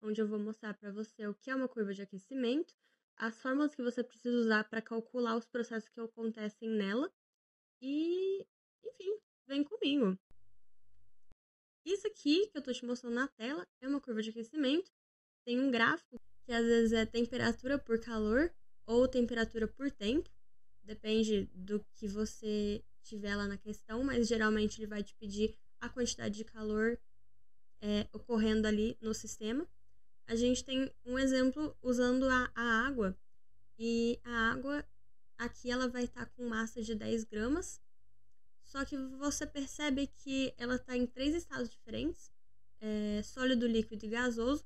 onde eu vou mostrar para você o que é uma curva de aquecimento, as fórmulas que você precisa usar para calcular os processos que acontecem nela e, enfim, vem comigo. Isso aqui que eu estou te mostrando na tela é uma curva de aquecimento. Tem um gráfico que às vezes é temperatura por calor ou temperatura por tempo. Depende do que você tiver lá na questão, mas geralmente ele vai te pedir a quantidade de calor ocorrendo ali no sistema. A gente tem um exemplo usando a água. E a água aqui ela vai estar com massa de 10 gramas. Só que você percebe que ela está em 3 estados diferentes. Sólido, líquido e gasoso.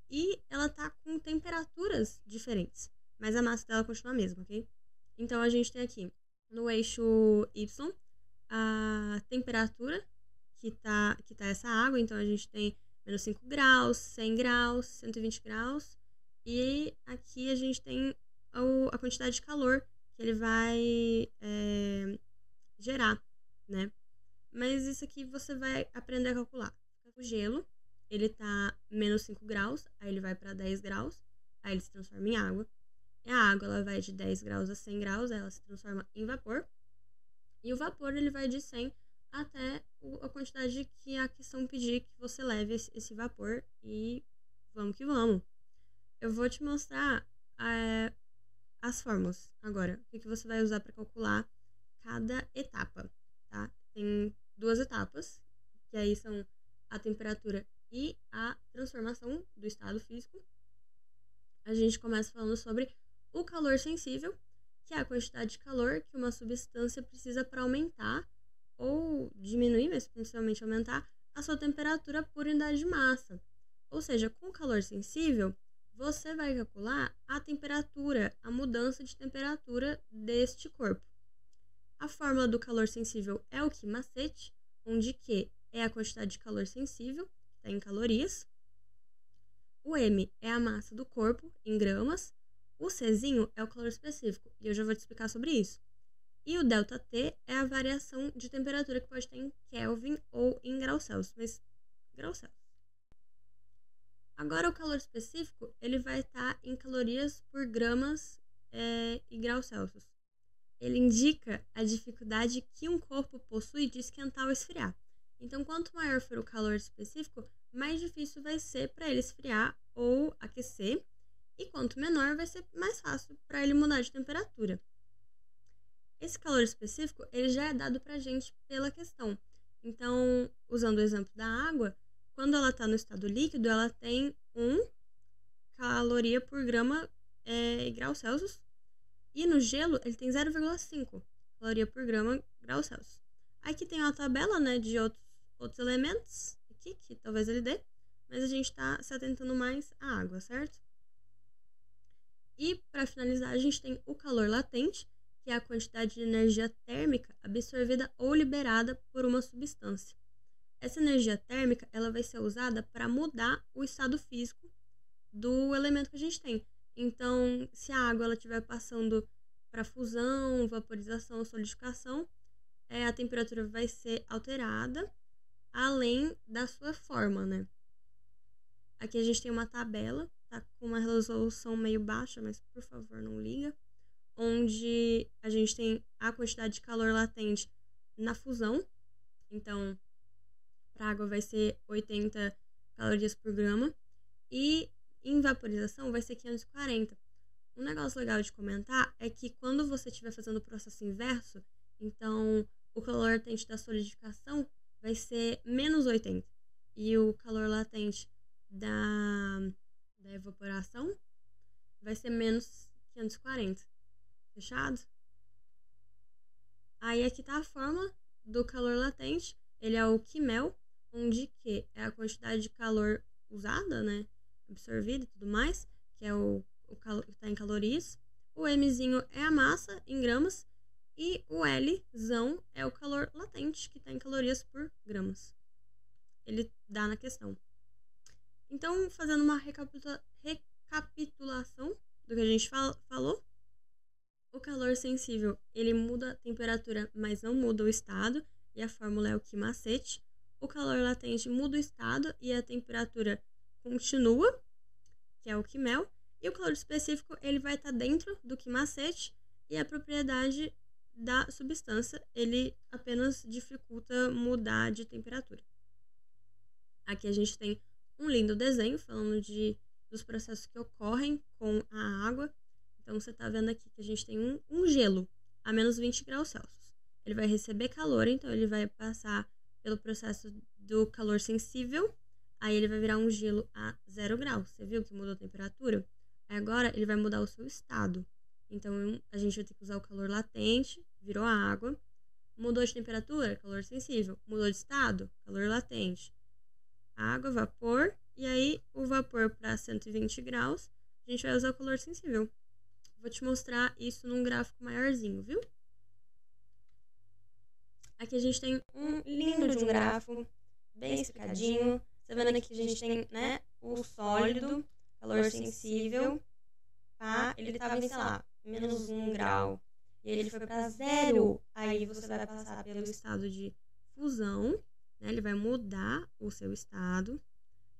E ela está com temperaturas diferentes. Mas a massa dela continua a mesma, ok? Então a gente tem aqui no eixo Y a temperatura que tá essa água. Então a gente tem menos 5 graus, 100 graus, 120 graus. E aqui a gente tem a quantidade de calor que ele vai gerar, né? Mas isso aqui você vai aprender a calcular. O gelo, ele tá menos 5 graus, aí ele vai para 10 graus, aí ele se transforma em água. E a água ela vai de 10 graus a 100 graus, aí ela se transforma em vapor. E o vapor ele vai de 100 até a quantidade que a questão pedir que você leve esse vapor. E vamos que vamos. Eu vou te mostrar as fórmulas agora. O que você vai usar para calcular cada etapa, tá? Tem 2 etapas, que aí são a temperatura e a transformação do estado físico. A gente começa falando sobre o calor sensível, que é a quantidade de calor que uma substância precisa para aumentar ou diminuir, mas principalmente aumentar, a sua temperatura por unidade de massa. Ou seja, com calor sensível, você vai calcular a temperatura, a mudança de temperatura deste corpo. A fórmula do calor sensível é o Q macete, onde Q é a quantidade de calor sensível, que está em calorias. O M é a massa do corpo, em gramas. O Czinho é o calor específico, e eu já vou te explicar sobre isso. E o ΔT é a variação de temperatura que pode estar em Kelvin ou em graus Celsius, mas graus Celsius. Agora o calor específico, ele vai estar em calorias por gramas e graus Celsius. Ele indica a dificuldade que um corpo possui de esquentar ou esfriar. Então, quanto maior for o calor específico, mais difícil vai ser para ele esfriar ou aquecer. E quanto menor, vai ser mais fácil para ele mudar de temperatura. Esse calor específico, ele já é dado para a gente pela questão. Então, usando o exemplo da água, quando ela está no estado líquido, ela tem 1 caloria por grama grau Celsius. E no gelo, ele tem 0,5 caloria por grama grau Celsius. Aqui tem uma tabela, né, de outros elementos, aqui, que talvez ele dê, mas a gente está se atentando mais à água, certo? E, para finalizar, a gente tem o calor latente, que é a quantidade de energia térmica absorvida ou liberada por uma substância. Essa energia térmica ela vai ser usada para mudar o estado físico do elemento que a gente tem. Então, se a água estiver passando para fusão, vaporização ou solidificação, a temperatura vai ser alterada além da sua forma, né? Aqui a gente tem uma tabela, tá com uma resolução meio baixa, mas por favor não liga, onde a gente tem a quantidade de calor latente na fusão. Então, para a água vai ser 80 calorias por grama e em vaporização vai ser 540. Um negócio legal de comentar é que quando você estiver fazendo o processo inverso, então o calor latente da solidificação vai ser menos 80 e o calor latente da evaporação vai ser menos 540. Fechado? Aí aqui tá a fórmula do calor latente. Ele é o Qmel, onde Q é a quantidade de calor usada, né, absorvida e tudo mais, que é o calor que está em calorias. O Mzinho é a massa em gramas e o Lzão é o calor latente, que está em calorias por gramas. Ele dá na questão. Então, fazendo uma recapitulação do que a gente falou, o calor sensível, ele muda a temperatura, mas não muda o estado, e a fórmula é o Q macete. O calor latente muda o estado e a temperatura continua, que é o Quimel, e o calor específico ele vai estar dentro do Quimacete, e a propriedade da substância ele apenas dificulta mudar de temperatura. Aqui a gente tem um lindo desenho falando dos processos que ocorrem com a água. Então você está vendo aqui que a gente tem um gelo a menos 20 graus Celsius. Ele vai receber calor, então ele vai passar pelo processo do calor sensível, aí ele vai virar um gelo a 0 graus. Você viu que mudou a temperatura? Aí agora ele vai mudar o seu estado. Então a gente vai ter que usar o calor latente, virou a água. Mudou de temperatura, calor sensível. Mudou de estado, calor latente. Água, vapor, e aí o vapor para 120 graus, a gente vai usar o calor sensível. Vou te mostrar isso num gráfico maiorzinho, viu? Aqui a gente tem um lindo de um gráfico, bem explicadinho. Você vendo aqui que a gente tem, né, o sólido, calor sensível, tá? Ele estava em, sei lá, menos 1 grau, e ele foi para 0. Aí você vai passar pelo estado de fusão, né? Ele vai mudar o seu estado.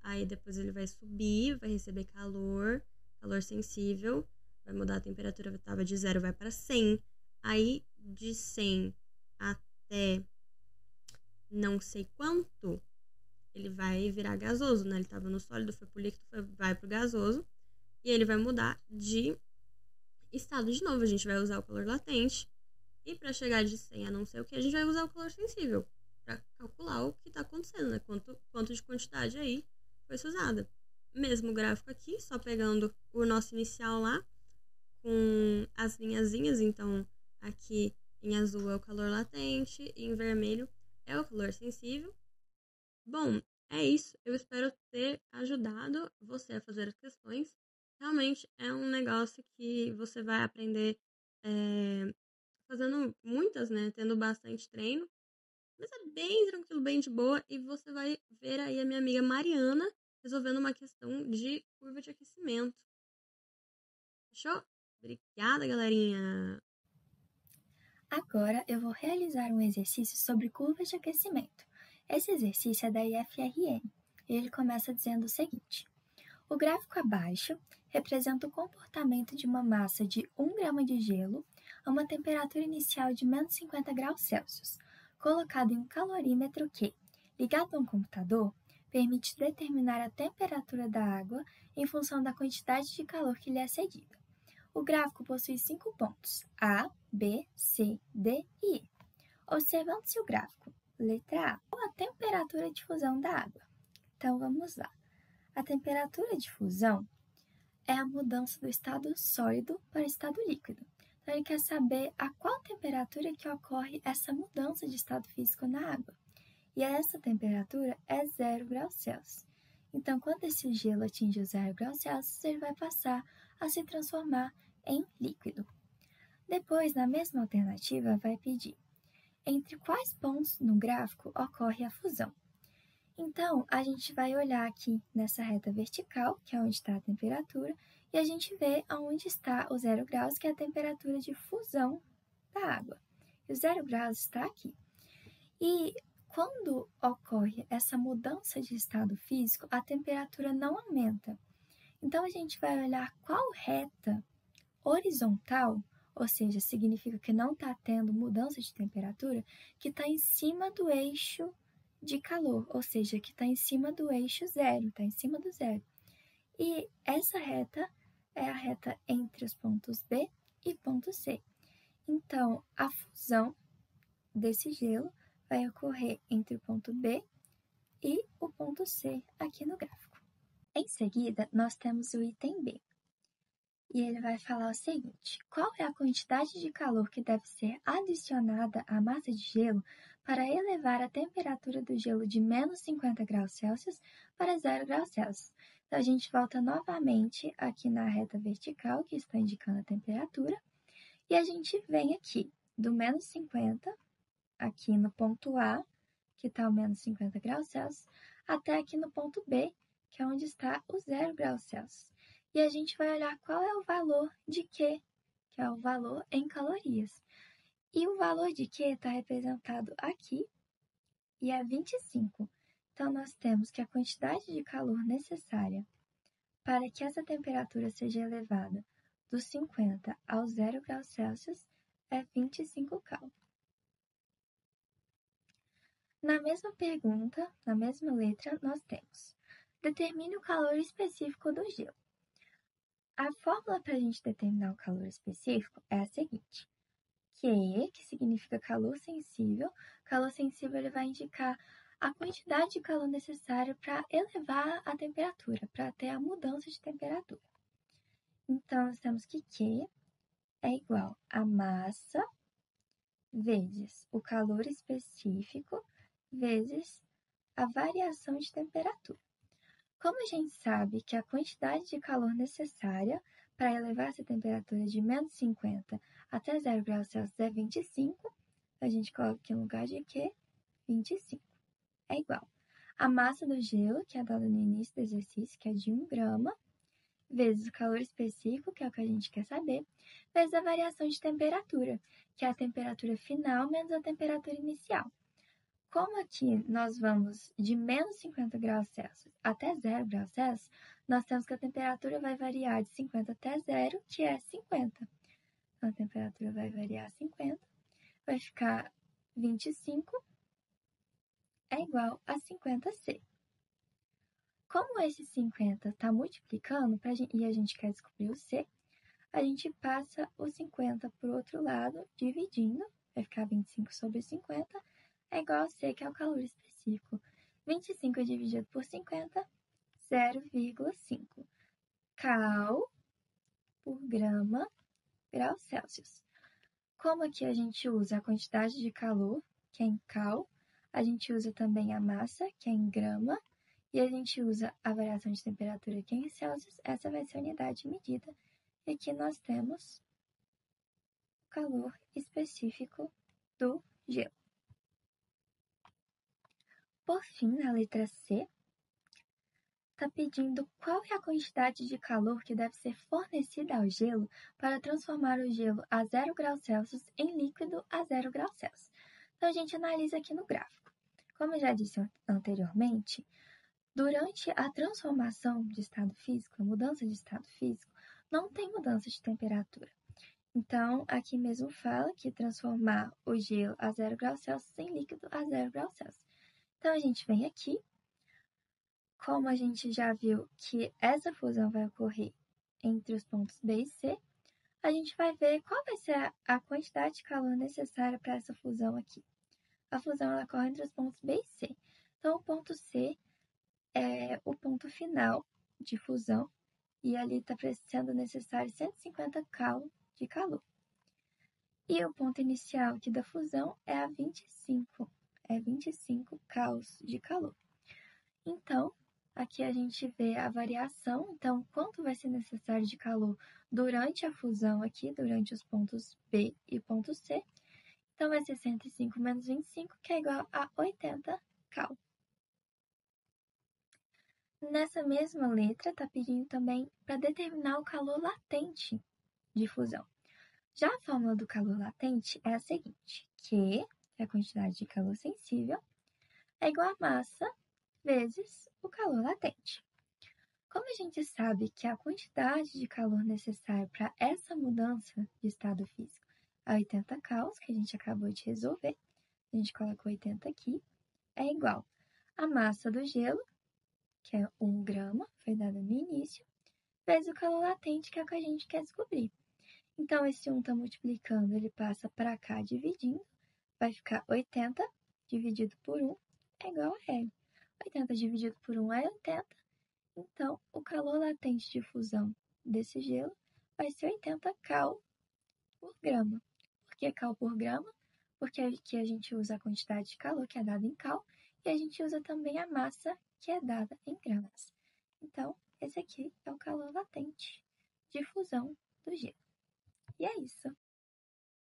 Aí depois ele vai subir, vai receber calor sensível, vai mudar a temperatura, estava de 0, vai para 100. Aí de 100 até não sei quanto, ele vai virar gasoso, né? Ele estava no sólido, foi pro líquido, vai pro gasoso. E ele vai mudar de estado de novo. A gente vai usar o calor latente. E para chegar de 100 a não sei o que, a gente vai usar o calor sensível. Para calcular o que está acontecendo, né? Quanto de quantidade aí foi usada. Mesmo gráfico aqui, só pegando o nosso inicial lá, com as linhazinhas. Então, aqui em azul é o calor latente, e em vermelho é o calor sensível. Bom, é isso. Eu espero ter ajudado você a fazer as questões. Realmente é um negócio que você vai aprender fazendo muitas, né? Tendo bastante treino. Mas é bem tranquilo, bem de boa. E você vai ver aí a minha amiga Mariana resolvendo uma questão de curva de aquecimento. Fechou? Obrigada, galerinha! Agora eu vou realizar um exercício sobre curvas de aquecimento. Esse exercício é da IFRN e ele começa dizendo o seguinte: o gráfico abaixo representa o comportamento de uma massa de 1 grama de gelo a uma temperatura inicial de menos 50 graus Celsius, colocado em um calorímetro que, ligado a um computador, permite determinar a temperatura da água em função da quantidade de calor que lhe é cedida. O gráfico possui 5 pontos, A, B, C, D e E. Observando-se o gráfico, letra A, qual a temperatura de fusão da água? Então vamos lá. A temperatura de fusão é a mudança do estado sólido para o estado líquido. Então ele quer saber a qual temperatura que ocorre essa mudança de estado físico na água. E essa temperatura é 0 graus Celsius. Então, quando esse gelo atinge o 0 graus Celsius, ele vai passar a se transformar em líquido. Depois, na mesma alternativa, vai pedir entre quais pontos no gráfico ocorre a fusão. Então, a gente vai olhar aqui nessa reta vertical, que é onde está a temperatura, e a gente vê aonde está o 0 graus, que é a temperatura de fusão da água. E o 0 graus está aqui. E quando ocorre essa mudança de estado físico, a temperatura não aumenta. Então, a gente vai olhar qual reta horizontal, ou seja, significa que não está tendo mudança de temperatura, que está em cima do eixo de calor, ou seja, que está em cima do eixo zero, está em cima do zero. E essa reta é a reta entre os pontos B e ponto C. Então, a fusão desse gelo vai ocorrer entre o ponto B e o ponto C aqui no gráfico. Em seguida, nós temos o item B. E ele vai falar o seguinte: qual é a quantidade de calor que deve ser adicionada à massa de gelo para elevar a temperatura do gelo de menos 50 graus Celsius para 0 graus Celsius? Então, a gente volta novamente aqui na reta vertical, que está indicando a temperatura, e a gente vem aqui do menos 50, aqui no ponto A, que está o menos 50 graus Celsius, até aqui no ponto B, que é onde está o 0 graus Celsius. E a gente vai olhar qual é o valor de Q, que é o valor em calorias. E o valor de Q está representado aqui e é 25. Então, nós temos que a quantidade de calor necessária Para que essa temperatura seja elevada dos 50 aos 0 graus Celsius, é 25 cal. Na mesma pergunta, na mesma letra, nós temos: determine o calor específico do gelo. A fórmula para a gente determinar o calor específico é a seguinte: Q, que significa calor sensível. Calor sensível ele vai indicar a quantidade de calor necessária para elevar a temperatura, para ter a mudança de temperatura. Então, nós temos que Q é igual a massa vezes o calor específico vezes a variação de temperatura. Como a gente sabe que a quantidade de calor necessária para elevar essa temperatura de menos 50 até 0 graus Celsius é 25, a gente coloca aqui no lugar de Q, 25. É igual a massa do gelo, que é dada no início do exercício, que é de 1 grama, vezes o calor específico, que é o que a gente quer saber, vezes a variação de temperatura, que é a temperatura final menos a temperatura inicial. Como aqui nós vamos de menos 50 graus Celsius até 0 graus Celsius, nós temos que a temperatura vai variar de 50 até 0, que é 50. Então, a temperatura vai variar 50, vai ficar 25, é igual a 50C. Como esse 50 está multiplicando e a gente quer descobrir o C, a gente passa o 50 para o outro lado, dividindo, vai ficar 25 sobre 50, é igual a C, que é o calor específico. 25 dividido por 50, 0,5 cal por grama grau Celsius. Como aqui a gente usa a quantidade de calor, que é em cal, a gente usa também a massa, que é em grama, e a gente usa a variação de temperatura, que é em Celsius, essa vai ser a unidade de medida. E aqui nós temos o calor específico do gelo. Por fim, na letra C, está pedindo qual é a quantidade de calor que deve ser fornecida ao gelo para transformar o gelo a 0 graus Celsius em líquido a 0 graus Celsius. Então, a gente analisa aqui no gráfico. Como eu já disse anteriormente, durante a transformação de estado físico, a mudança de estado físico, não tem mudança de temperatura. Então, aqui mesmo fala que transformar o gelo a 0 graus Celsius em líquido a 0 graus Celsius. Então, a gente vem aqui. Como a gente já viu que essa fusão vai ocorrer entre os pontos B e C, a gente vai ver qual vai ser a quantidade de calor necessária para essa fusão aqui. A fusão ela ocorre entre os pontos B e C. Então, o ponto C é o ponto final de fusão e ali está sendo necessário 150 cal de calor. E o ponto inicial aqui da fusão é a 25 cals de calor. Então, aqui a gente vê a variação, então quanto vai ser necessário de calor durante a fusão aqui, durante os pontos B e ponto C. Então vai ser 105 menos 25, que é igual a 80 cal. Nessa mesma letra, está pedindo também para determinar o calor latente de fusão. Já a fórmula do calor latente é a seguinte: Q, que é a quantidade de calor sensível, é igual a massa vezes o calor latente. Como a gente sabe que a quantidade de calor necessária para essa mudança de estado físico é 80 cals, que a gente acabou de resolver, a gente coloca 80 aqui, é igual a massa do gelo, que é 1 grama, foi dada no início, vezes o calor latente, que é o que a gente quer descobrir. Então, esse 1 está multiplicando, ele passa para cá dividindo, vai ficar 80 dividido por 1 é igual a L. 80 dividido por 1 é 80, então o calor latente de fusão desse gelo vai ser 80 cal por grama. Por que cal por grama? Porque aqui a gente usa a quantidade de calor que é dada em cal e a gente usa também a massa que é dada em gramas. Então, esse aqui é o calor latente de fusão do gelo. E é isso.